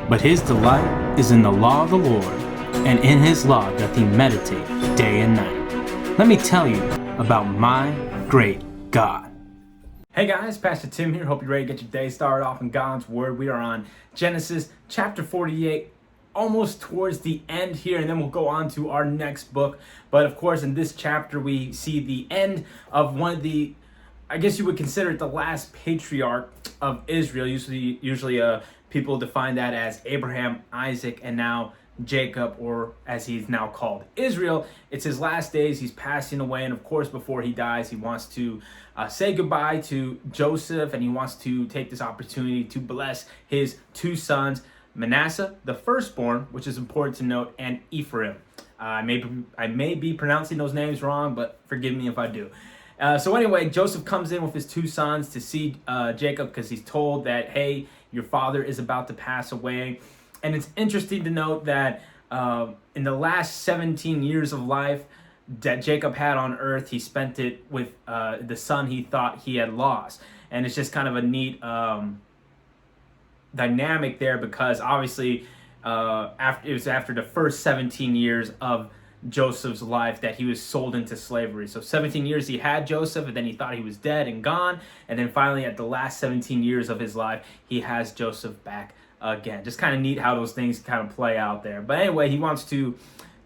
But his delight is in the law of the Lord, and in his law doth he meditate day and night. Let me tell you about my great God. Hey guys, Pastor Tim here. Hope you're ready to get your day started off in God's Word. We are on Genesis chapter 48, almost towards the end here, and then we'll go on to our next book. But of course, in this chapter, we see the end of one of the, I guess you would consider it the last patriarch of Israel. Usually people define that as Abraham, Isaac, and now Jacob, or as he's now called, Israel. It's his last days. He's passing away, and of course, before he dies, he wants to say goodbye to Joseph, and he wants to take this opportunity to bless his two sons, Manasseh, the firstborn, which is important to note, and Ephraim. I may be pronouncing those names wrong, but forgive me if I do. So anyway, Joseph comes in with his two sons to see Jacob because he's told that, hey, your father is about to pass away. And it's interesting to note that in the last 17 years of life that Jacob had on earth, he spent it with the son he thought he had lost. And it's just kind of a neat dynamic there, because obviously it was after the first 17 years of Joseph's life that he was sold into slavery. So 17 years he had Joseph, and then he thought he was dead and gone. And then finally at the last 17 years of his life, he has Joseph back again. Just kind of neat how those things kind of play out there. But anyway, he wants to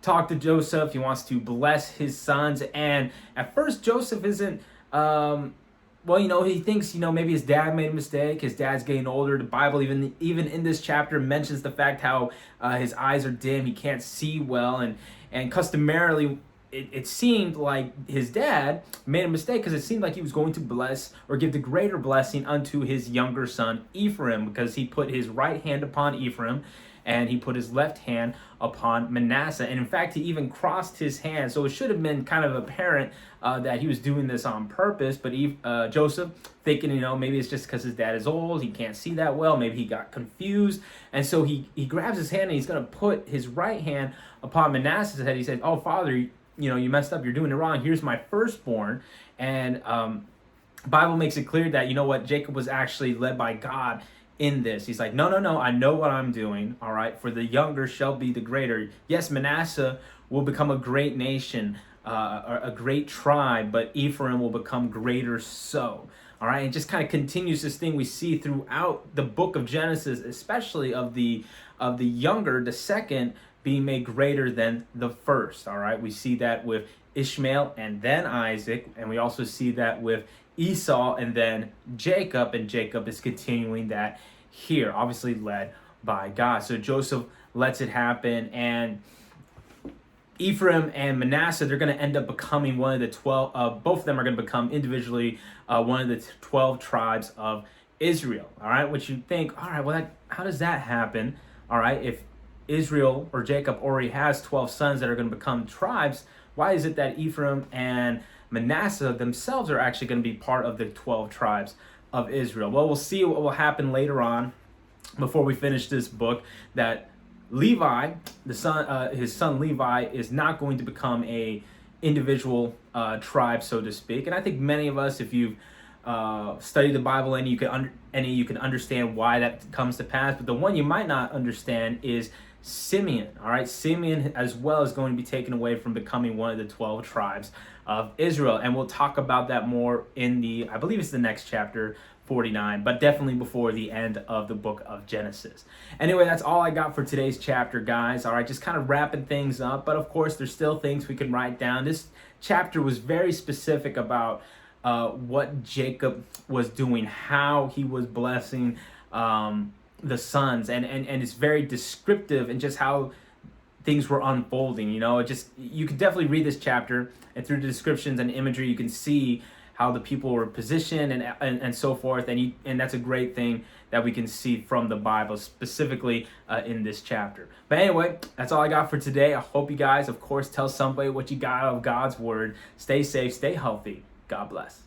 talk to Joseph. He wants to bless his sons. And at first, Joseph isn't, he thinks, maybe his dad made a mistake. His dad's getting older. The Bible, even in this chapter, mentions the fact how his eyes are dim. He can't see well. And customarily, it seemed like his dad made a mistake, because it seemed like he was going to bless or give the greater blessing unto his younger son Ephraim, because he put his right hand upon Ephraim and he put his left hand upon Manasseh. And in fact, he even crossed his hands. So it should have been kind of apparent that he was doing this on purpose. But Joseph, thinking, maybe it's just because his dad is old, he can't see that well, maybe he got confused. And so he grabs his hand and he's going to put his right hand upon Manasseh's head. He said, "Oh, Father, you messed up. You're doing it wrong. Here's my firstborn." And Bible makes it clear that, Jacob was actually led by God in this. He's like, no, I know what I'm doing. All right. For the younger shall be the greater. Yes, Manasseh will become a great nation, a great tribe, but Ephraim will become greater so. All right. It just kind of continues this thing we see throughout the book of Genesis, especially of the younger, the second, being made greater than the first. All right. We see that with Ishmael and then Isaac. And we also see that with Esau and then Jacob. And Jacob is continuing that here, obviously led by God. So Joseph lets it happen. And Ephraim and Manasseh, they're going to end up becoming one of the 12. Both of them are going to become individually one of the 12 tribes of Israel. All right. Which you think, all right, well, how does that happen? All right. If Israel or Jacob already has 12 sons that are going to become tribes, why is it that Ephraim and Manasseh themselves are actually going to be part of the 12 tribes of Israel? Well, we'll see what will happen later on, before we finish this book, that Levi, his son Levi, is not going to become a individual tribe, so to speak. And I think many of us, if you've studied the Bible, and you can understand why that comes to pass. But the one you might not understand is Simeon. All right, Simeon as well is going to be taken away from becoming one of the 12 tribes of Israel, and we'll talk about that more in I believe it's the next chapter, 49, but definitely before the end of the book of Genesis. Anyway, that's all I got for today's chapter, guys. All right, just kind of wrapping things up, but of course there's still things we can write down. This chapter was very specific about what Jacob was doing, how he was blessing the sons, and it's very descriptive in just how things were unfolding. You could definitely read this chapter, and through the descriptions and imagery, you can see how the people were positioned and so forth, and that's a great thing that we can see from the Bible, specifically in this chapter. But anyway, that's all I got for today. I hope you guys, of course, tell somebody what you got out of God's Word. Stay safe, stay healthy. God bless.